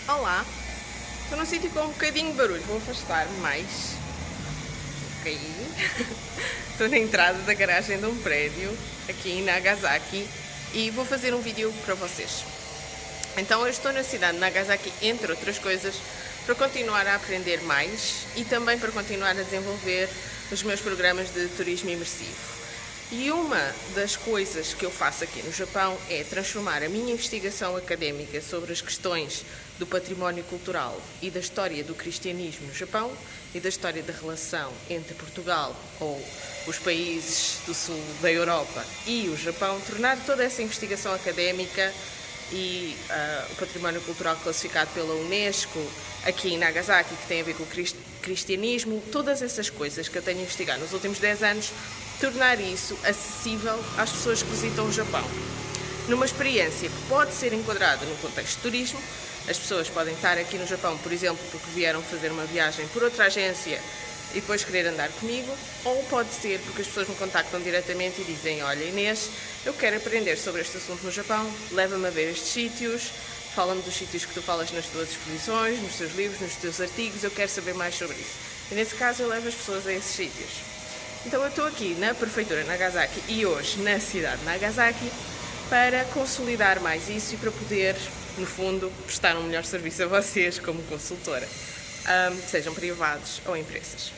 Olá, estou num sítio com um bocadinho de barulho, vou afastar-me mais. Ok. Estou na entrada da garagem de um prédio, aqui em Nagasaki, e vou fazer um vídeo para vocês. Então eu estou na cidade de Nagasaki, entre outras coisas, para continuar a aprender mais e também para continuar a desenvolver os meus programas de turismo imersivo. E uma das coisas que eu faço aqui no Japão é transformar a minha investigação académica sobre as questões do património cultural e da história do cristianismo no Japão e da história da relação entre Portugal ou os países do sul da Europa e o Japão, tornar toda essa investigação académica e o património cultural classificado pela Unesco aqui em Nagasaki, que tem a ver com o cristianismo, todas essas coisas que eu tenho investigado nos últimos 10 anos, tornar isso acessível às pessoas que visitam o Japão. Numa experiência que pode ser enquadrada no contexto de turismo, as pessoas podem estar aqui no Japão, por exemplo, porque vieram fazer uma viagem por outra agência e depois querer andar comigo, ou pode ser porque as pessoas me contactam diretamente e dizem: olha Inês, eu quero aprender sobre este assunto no Japão, leva-me a ver estes sítios, fala-me dos sítios que tu falas nas tuas exposições, nos teus livros, nos teus artigos, eu quero saber mais sobre isso. E nesse caso eu levo as pessoas a esses sítios. Então eu estou aqui na Prefeitura de Nagasaki e hoje na cidade de Nagasaki para consolidar mais isso e para poder, no fundo, prestar um melhor serviço a vocês como consultora, sejam privados ou empresas.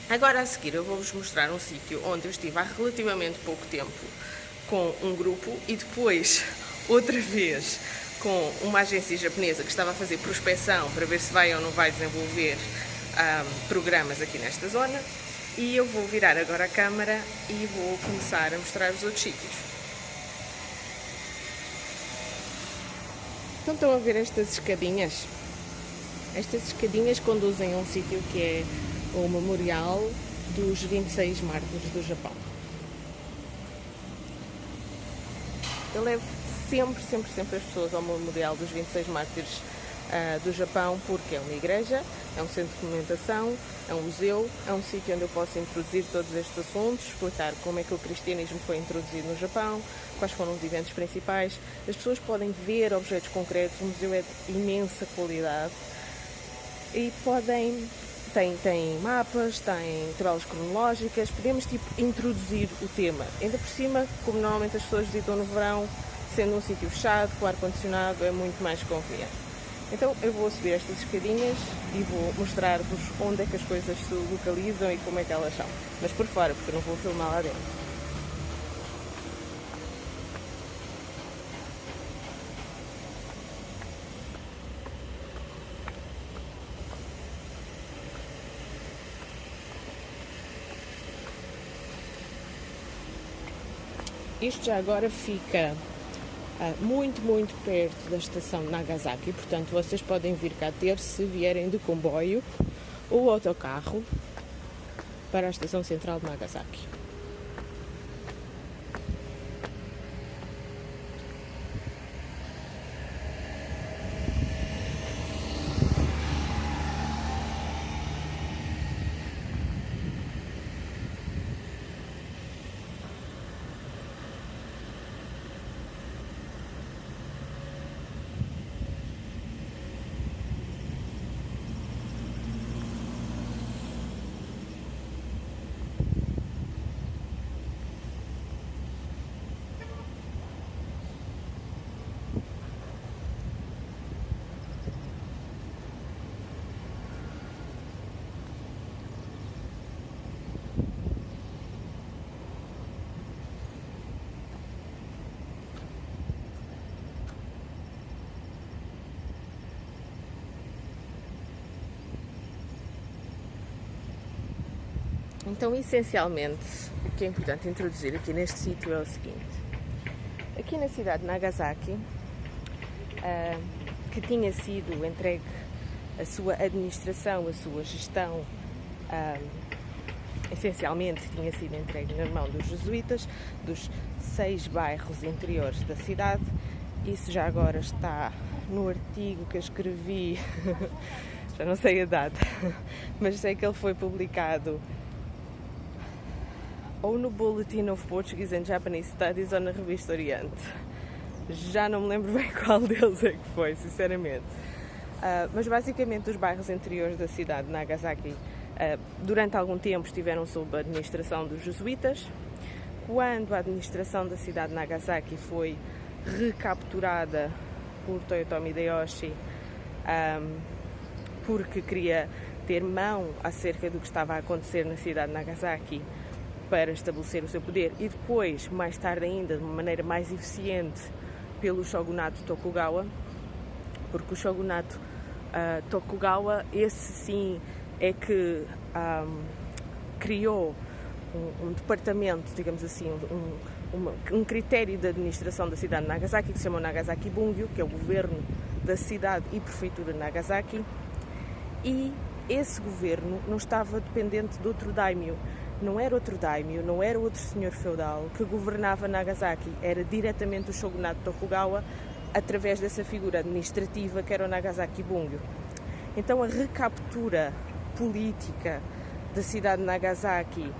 Agora a seguir eu vou-vos mostrar um sítio onde eu estive há relativamente pouco tempo com um grupo e depois outra vez com uma agência japonesa que estava a fazer prospecção para ver se vai ou não vai desenvolver programas aqui nesta zona. E eu vou virar agora a câmara e vou começar a mostrar os outros sítios. Então estão a ver estas escadinhas? Estas escadinhas conduzem a um sítio que é o Memorial dos 26 Mártires do Japão. Eu levo sempre as pessoas ao Memorial dos 26 Mártires do Japão, porque é uma igreja, é um centro de documentação, é um museu, é um sítio onde eu posso introduzir todos estes assuntos, explicar como é que o cristianismo foi introduzido no Japão, quais foram os eventos principais. As pessoas podem ver objetos concretos, o museu é de imensa qualidade e tem mapas, tem tabelas cronológicas, podemos introduzir o tema. Ainda por cima, como normalmente as pessoas visitam no verão, sendo um sítio fechado, com ar-condicionado, é muito mais conveniente. Então eu vou subir estas escadinhas e vou mostrar-vos onde é que as coisas se localizam e como é que elas são. Mas por fora, porque eu não vou filmar lá dentro. Isto já agora fica muito perto da estação de Nagasaki, portanto vocês podem vir cá ter se vierem de comboio ou autocarro para a estação central de Nagasaki. Então, essencialmente, o que é importante introduzir aqui neste sítio é o seguinte. Aqui na cidade de Nagasaki, que tinha sido entregue a sua administração, a sua gestão, essencialmente tinha sido entregue na mão dos jesuítas, dos 6 bairros interiores da cidade. Isso já agora está no artigo que eu escrevi, já não sei a data, mas sei que ele foi publicado ou no Bulletin of Portuguese and Japanese Studies ou na Revista Oriente. Já não me lembro bem qual deles é que foi, sinceramente. Mas basicamente os bairros interiores da cidade de Nagasaki durante algum tempo estiveram sob a administração dos jesuítas. Quando a administração da cidade de Nagasaki foi recapturada por Toyotomi Hideyoshi, porque queria ter mão acerca do que estava a acontecer na cidade de Nagasaki para estabelecer o seu poder, e depois, mais tarde ainda, de uma maneira mais eficiente, pelo shogunato Tokugawa, porque o shogunato Tokugawa, esse sim é que criou um departamento, digamos assim, um critério de administração da cidade de Nagasaki, que se chama Nagasaki Bungyo, que é o governo da cidade e prefeitura de Nagasaki, e esse governo não estava dependente de outro daimyo, não era outro daimyo, não era outro senhor feudal que governava Nagasaki, era diretamente o shogunato Tokugawa, através dessa figura administrativa que era o Nagasaki Bungyo. Então a recaptura política da cidade de Nagasaki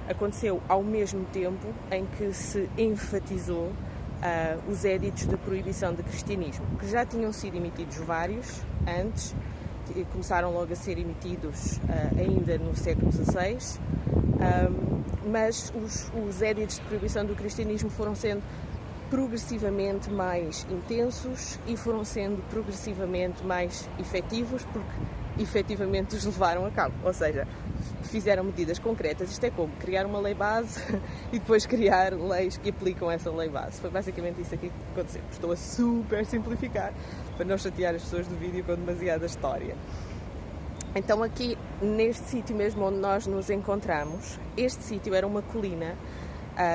aconteceu ao mesmo tempo em que se enfatizou os éditos de proibição do cristianismo, que já tinham sido emitidos vários antes, começaram logo a ser emitidos ainda no século XVI, mas os éditos de proibição do cristianismo foram sendo progressivamente mais intensos e foram sendo progressivamente mais efetivos, porque efetivamente os levaram a cabo, ou seja, fizeram medidas concretas. Isto é como criar uma lei base e depois criar leis que aplicam essa lei base. Foi basicamente isso aqui que aconteceu. Estou a super simplificar para não chatear as pessoas do vídeo com demasiada história. Então aqui, neste sítio mesmo onde nós nos encontramos, este sítio era uma colina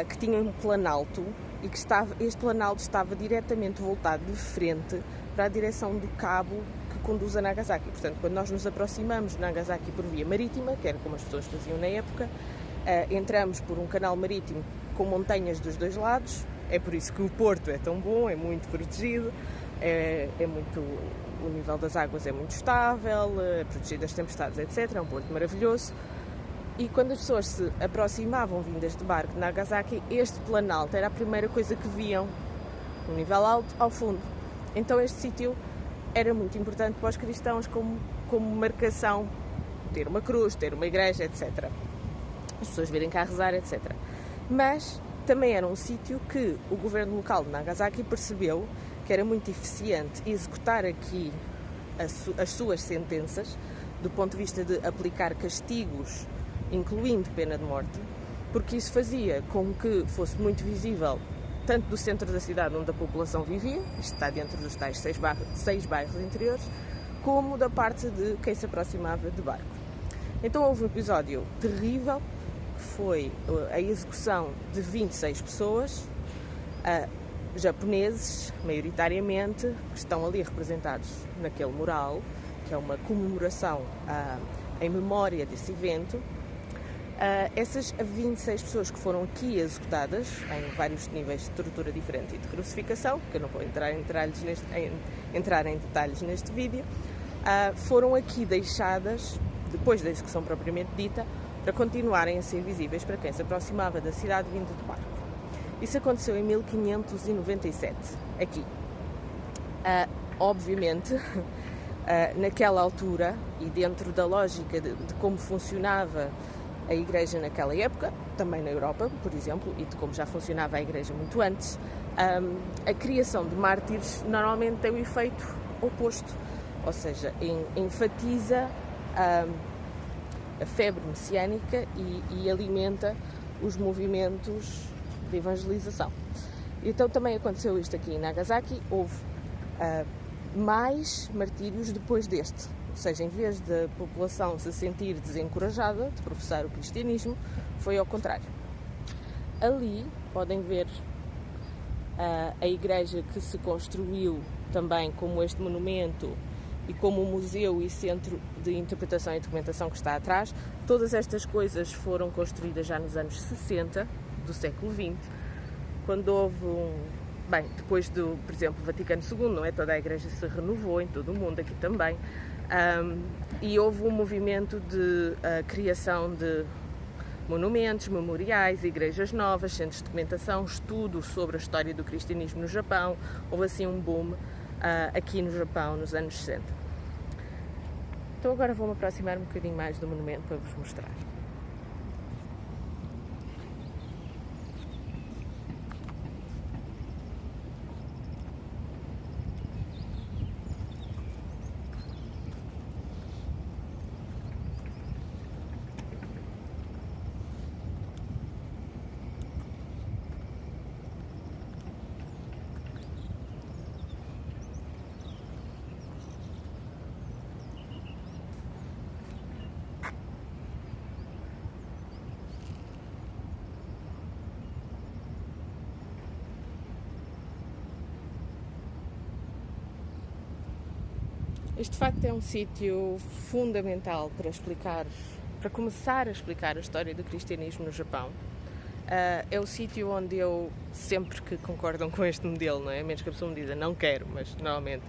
que tinha um planalto e que este planalto estava diretamente voltado de frente para a direção do cabo que conduz a Nagasaki. Portanto, quando nós nos aproximamos de Nagasaki por via marítima, que era como as pessoas faziam na época, entramos por um canal marítimo com montanhas dos dois lados. É por isso que o porto é tão bom, é muito protegido, o nível das águas é muito estável, é protegido das tempestades, etc. É um porto maravilhoso. E quando as pessoas se aproximavam vindas de barco de Nagasaki, este planalto era a primeira coisa que viam, um nível alto ao fundo. Então este sítio era muito importante para os cristãos como marcação, ter uma cruz, ter uma igreja, etc. As pessoas virem cá rezar, etc. Mas também era um sítio que o governo local de Nagasaki percebeu que era muito eficiente executar aqui as suas sentenças, do ponto de vista de aplicar castigos, incluindo pena de morte, porque isso fazia com que fosse muito visível tanto do centro da cidade onde a população vivia, isto está dentro dos tais 6 bairros interiores, como da parte de quem se aproximava de barco. Então houve um episódio terrível, que foi a execução de 26 pessoas, japoneses, maioritariamente, que estão ali representados naquele mural, que é uma comemoração em memória desse evento. Essas 26 pessoas que foram aqui executadas, em vários níveis de tortura diferente e de crucificação, que eu não vou entrar em detalhes neste vídeo, foram aqui deixadas, depois da execução propriamente dita, para continuarem a ser visíveis para quem se aproximava da cidade vindo de barco. Isso aconteceu em 1597, aqui. Obviamente, naquela altura, e dentro da lógica de como funcionava a Igreja naquela época, também na Europa, por exemplo, e de como já funcionava a Igreja muito antes, a criação de mártires normalmente tem o efeito oposto, ou seja, enfatiza a febre messiânica e alimenta os movimentos de evangelização. Então também aconteceu isto aqui em Nagasaki, houve mais martírios depois deste. Ou seja, em vez da população se sentir desencorajada de professar o cristianismo, foi ao contrário. Ali podem ver a igreja que se construiu também como este monumento e como museu e centro de interpretação e documentação que está atrás. Todas estas coisas foram construídas já nos anos 60 do século XX, quando houve depois do, por exemplo, Vaticano II, não é? Toda a igreja se renovou em todo o mundo, aqui também. E houve um movimento de criação de monumentos, memoriais, igrejas novas, centros de documentação, estudo sobre a história do cristianismo no Japão. Houve assim um boom aqui no Japão nos anos 60. Então agora vou-me aproximar um bocadinho mais do monumento para vos mostrar. Este de facto é um sítio fundamental para começar a explicar a história do cristianismo no Japão. É o sítio onde eu, sempre que concordam com este modelo, não é? A menos que a pessoa me diga não quero, mas normalmente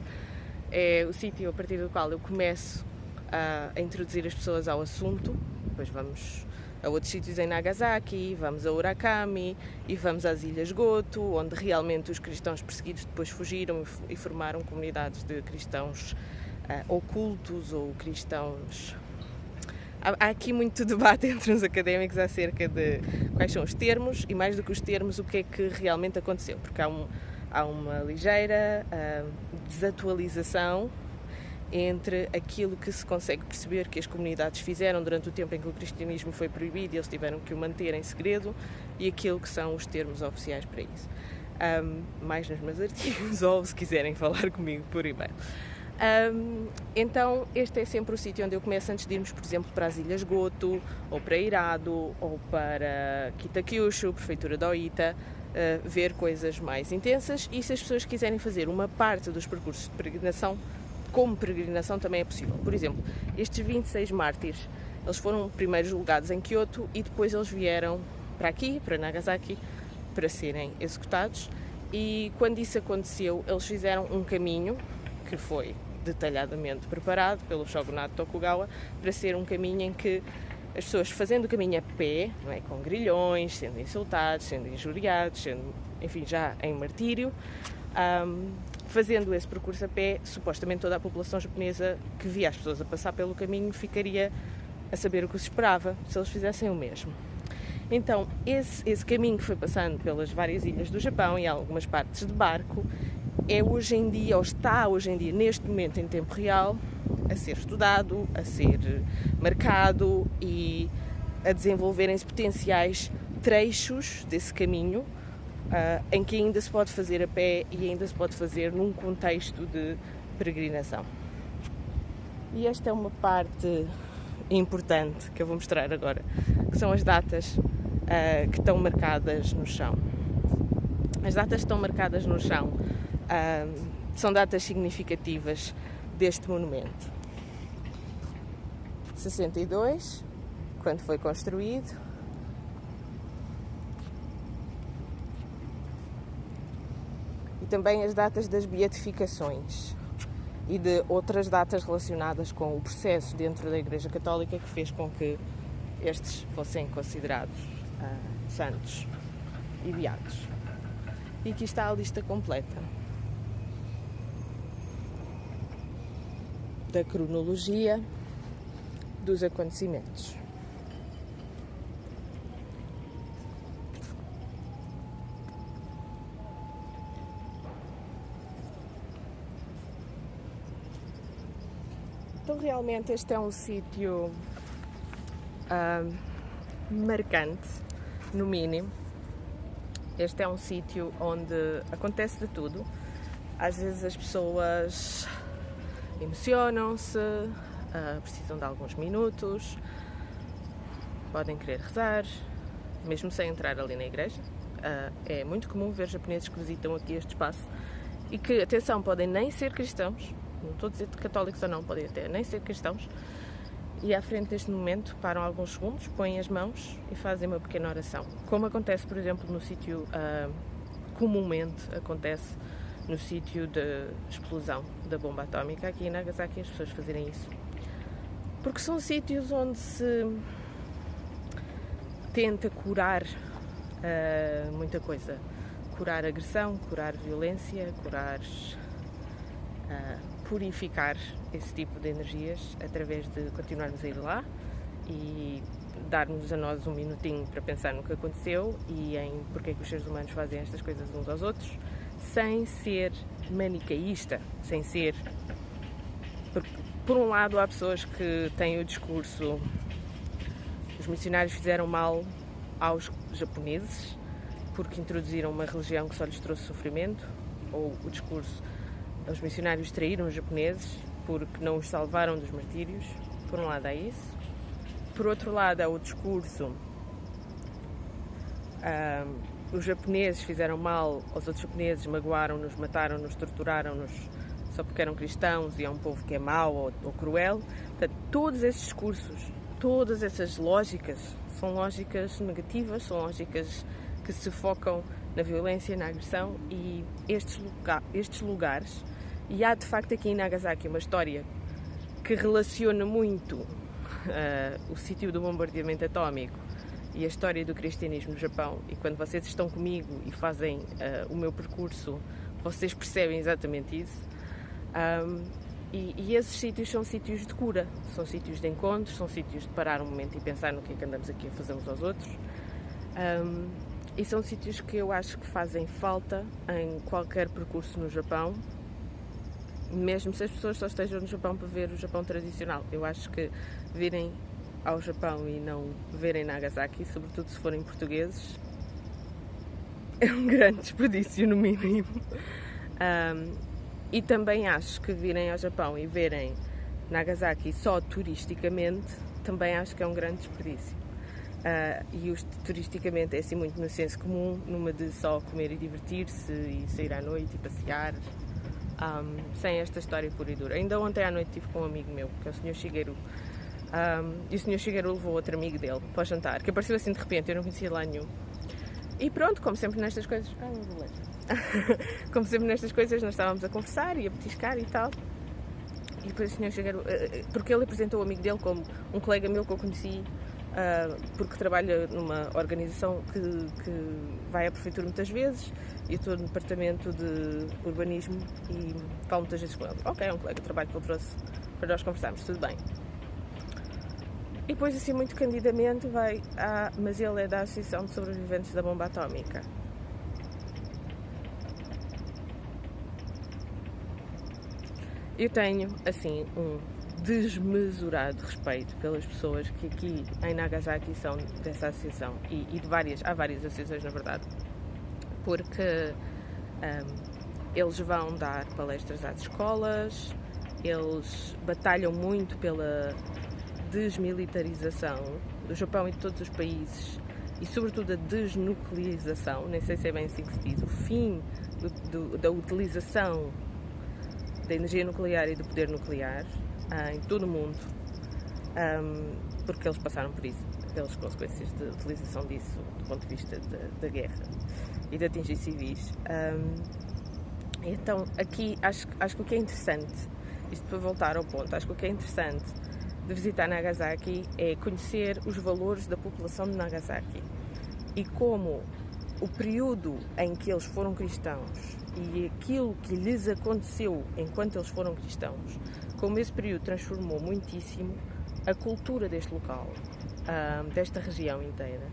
é o sítio a partir do qual eu começo a introduzir as pessoas ao assunto. Depois vamos a outros sítios em Nagasaki, vamos a Urakami e vamos às Ilhas Goto, onde realmente os cristãos perseguidos depois fugiram e formaram comunidades de cristãos ocultos ou cristãos. Há aqui muito debate entre os académicos acerca de quais são os termos e, mais do que os termos, o que é que realmente aconteceu, porque há uma ligeira desatualização entre aquilo que se consegue perceber que as comunidades fizeram durante o tempo em que o cristianismo foi proibido e eles tiveram que o manter em segredo e aquilo que são os termos oficiais para isso. Mais nos meus artigos ou se quiserem falar comigo por e-mail. Então este é sempre o sítio onde eu começo antes de irmos, por exemplo, para as Ilhas Goto, ou para Irado, ou para Kitakyushu, Prefeitura de Oita, ver coisas mais intensas. E se as pessoas quiserem fazer uma parte dos percursos de peregrinação, como peregrinação também é possível. Por exemplo, estes 26 mártires, eles foram primeiro julgados em Kyoto e depois eles vieram para aqui, para Nagasaki, para serem executados. E quando isso aconteceu, eles fizeram um caminho que foi detalhadamente preparado pelo shogunato Tokugawa para ser um caminho em que as pessoas, fazendo o caminho a pé, não é, com grilhões, sendo insultados, sendo injuriados, sendo, enfim, já em martírio, fazendo esse percurso a pé, supostamente toda a população japonesa que via as pessoas a passar pelo caminho ficaria a saber o que os esperava se eles fizessem o mesmo. Então, esse caminho que foi passando pelas várias ilhas do Japão e algumas partes de barco é hoje em dia, ou está hoje em dia, neste momento em tempo real, a ser estudado, a ser marcado e a desenvolverem-se potenciais trechos desse caminho em que ainda se pode fazer a pé e ainda se pode fazer num contexto de peregrinação. E esta é uma parte importante que eu vou mostrar agora, que são as datas que estão marcadas no chão. As datas que estão marcadas no chão são datas significativas deste monumento. 62, quando foi construído. E também as datas das beatificações e de outras datas relacionadas com o processo dentro da Igreja Católica que fez com que estes fossem considerados santos e beatos. E aqui está a lista completa da cronologia dos acontecimentos. Então realmente este é um sítio marcante, no mínimo. Este é um sítio onde acontece de tudo. Às vezes as pessoas emocionam-se, precisam de alguns minutos, podem querer rezar, mesmo sem entrar ali na igreja. É muito comum ver japoneses que visitam aqui este espaço e que, atenção, podem nem ser cristãos, não estou a dizer católicos ou não, podem até nem ser cristãos, e à frente deste momento param alguns segundos, põem as mãos e fazem uma pequena oração. Como acontece, por exemplo, no sítio, comumente acontece no sítio de explosão da bomba atómica, aqui em Nagasaki, as pessoas fazerem isso. Porque são sítios onde se tenta curar muita coisa. Curar agressão, curar violência, curar purificar esse tipo de energias através de continuarmos a ir lá e dar-nos a nós um minutinho para pensar no que aconteceu e em porque é que os seres humanos fazem estas coisas uns aos outros, sem ser manicaísta, sem ser... Por um lado, há pessoas que têm o discurso: os missionários fizeram mal aos japoneses porque introduziram uma religião que só lhes trouxe sofrimento, ou o discurso: os missionários traíram os japoneses porque não os salvaram dos martírios. Por um lado há isso. Por outro lado há o discurso: os japoneses fizeram mal aos outros japoneses, magoaram-nos, mataram-nos, torturaram-nos só porque eram cristãos e é um povo que é mau ou cruel. Portanto, todos esses discursos, todas essas lógicas são lógicas negativas, são lógicas que se focam na violência, na agressão, e estes lugares, e há de facto aqui em Nagasaki uma história que relaciona muito o sítio do bombardeamento atómico e a história do cristianismo no Japão, e quando vocês estão comigo e fazem o meu percurso, vocês percebem exatamente isso. E esses sítios são sítios de cura, são sítios de encontros, são sítios de parar um momento e pensar no que é que andamos aqui a fazer uns aos outros. E são sítios que eu acho que fazem falta em qualquer percurso no Japão, mesmo se as pessoas só estejam no Japão para ver o Japão tradicional. Eu acho que virem ao Japão e não verem Nagasaki, sobretudo se forem portugueses, é um grande desperdício, no mínimo. E também acho que virem ao Japão e verem Nagasaki só turisticamente, também acho que é um grande desperdício. E turisticamente é assim muito no senso comum, numa de só comer e divertir-se e sair à noite e passear, sem esta história pura e dura. Ainda ontem à noite estive com um amigo meu, que é o Sr. Shigeru, e o Sr. Shigeru levou outro amigo dele para o jantar, que apareceu assim de repente, eu não conhecia lá nenhum. E pronto, como sempre nestas coisas... como sempre nestas coisas, nós estávamos a conversar e a petiscar e tal. E depois o Sr. Shigeru... porque ele apresentou o amigo dele como um colega meu que eu conheci, porque trabalha numa organização que vai à prefeitura muitas vezes, e eu estou no departamento de urbanismo e falo muitas vezes com ele. Ok, é um colega de trabalho que ele trouxe para nós conversarmos, tudo bem. E depois, assim, muito candidamente, vai mas ele é da Associação de Sobreviventes da Bomba Atómica. Eu tenho, assim, um desmesurado respeito pelas pessoas que aqui em Nagasaki são dessa associação, e há várias associações, na verdade, porque eles vão dar palestras às escolas, eles batalham muito pela desmilitarização do Japão e de todos os países, e sobretudo a desnuclearização, nem sei se é bem assim que se diz, o fim da utilização da energia nuclear e do poder nuclear em todo o mundo, porque eles passaram por isso, pelas consequências de utilização disso do ponto de vista da guerra e de atingir civis. Então aqui acho que o que é interessante, isto para voltar ao ponto, acho que o que é interessante de visitar Nagasaki é conhecer os valores da população de Nagasaki e como o período em que eles foram cristãos e aquilo que lhes aconteceu enquanto eles foram cristãos, como esse período transformou muitíssimo a cultura deste local, desta região inteira,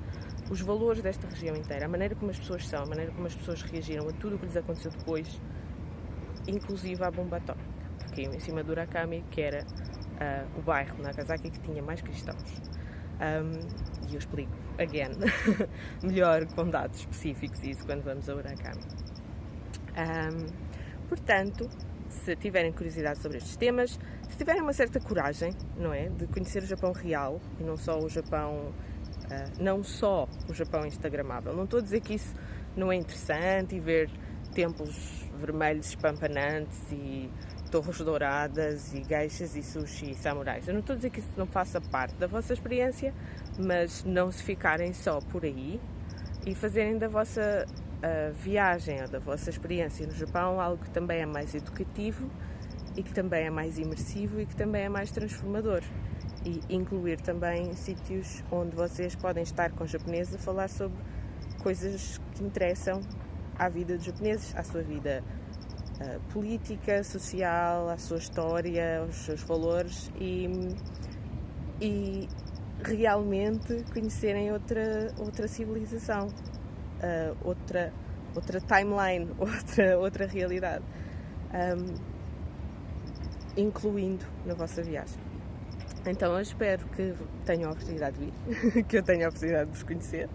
os valores desta região inteira, a maneira como as pessoas são, a maneira como as pessoas reagiram a tudo o que lhes aconteceu depois, inclusive à bomba atómica, porque em cima de Urakami, que era o bairro de Nagasaki que tinha mais cristãos. E eu explico, again, melhor com dados específicos isso quando vamos a Urakami. Portanto, se tiverem curiosidade sobre estes temas, se tiverem uma certa coragem, não é, de conhecer o Japão real e não só o Japão instagramável. Não estou a dizer que isso não é interessante e ver templos vermelhos espampanantes e torres douradas e geishas e sushi e samurais. Eu não estou a dizer que isso não faça parte da vossa experiência, mas não se ficarem só por aí e fazerem da vossa viagem ou da vossa experiência no Japão algo que também é mais educativo e que também é mais imersivo e que também é mais transformador, e incluir também sítios onde vocês podem estar com japoneses a falar sobre coisas que interessam à vida dos japoneses, à sua vida política, social, à sua história, aos seus valores e realmente conhecerem outra civilização, outra timeline, outra realidade, incluindo na vossa viagem. Então eu espero que tenham a oportunidade de vir, que eu tenha a oportunidade de vos conhecer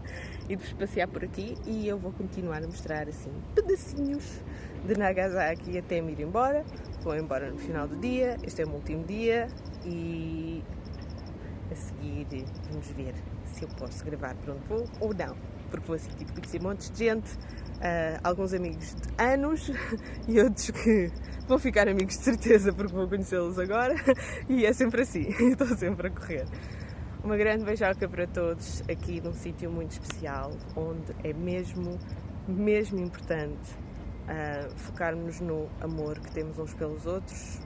e de vos passear por aqui, e eu vou continuar a mostrar assim pedacinhos de Nagasaki até me ir embora. Vou embora no final do dia, este é o meu último dia, e a seguir vamos ver se eu posso gravar para onde vou ou não, porque vou assim tipo conhecer montes de gente, alguns amigos de anos e outros que vão ficar amigos de certeza porque vou conhecê-los agora, e é sempre assim, estou sempre a correr. Uma grande beijoca para todos aqui num sítio muito especial, onde é mesmo importante focarmos no amor que temos uns pelos outros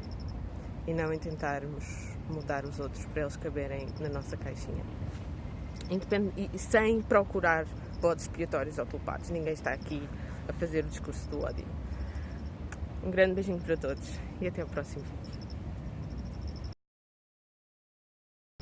e não em tentarmos mudar os outros para eles caberem na nossa caixinha. E sem procurar bodes expiatórios ou culpados. Ninguém está aqui a fazer o discurso do ódio. Um grande beijinho para todos e até ao próximo vídeo.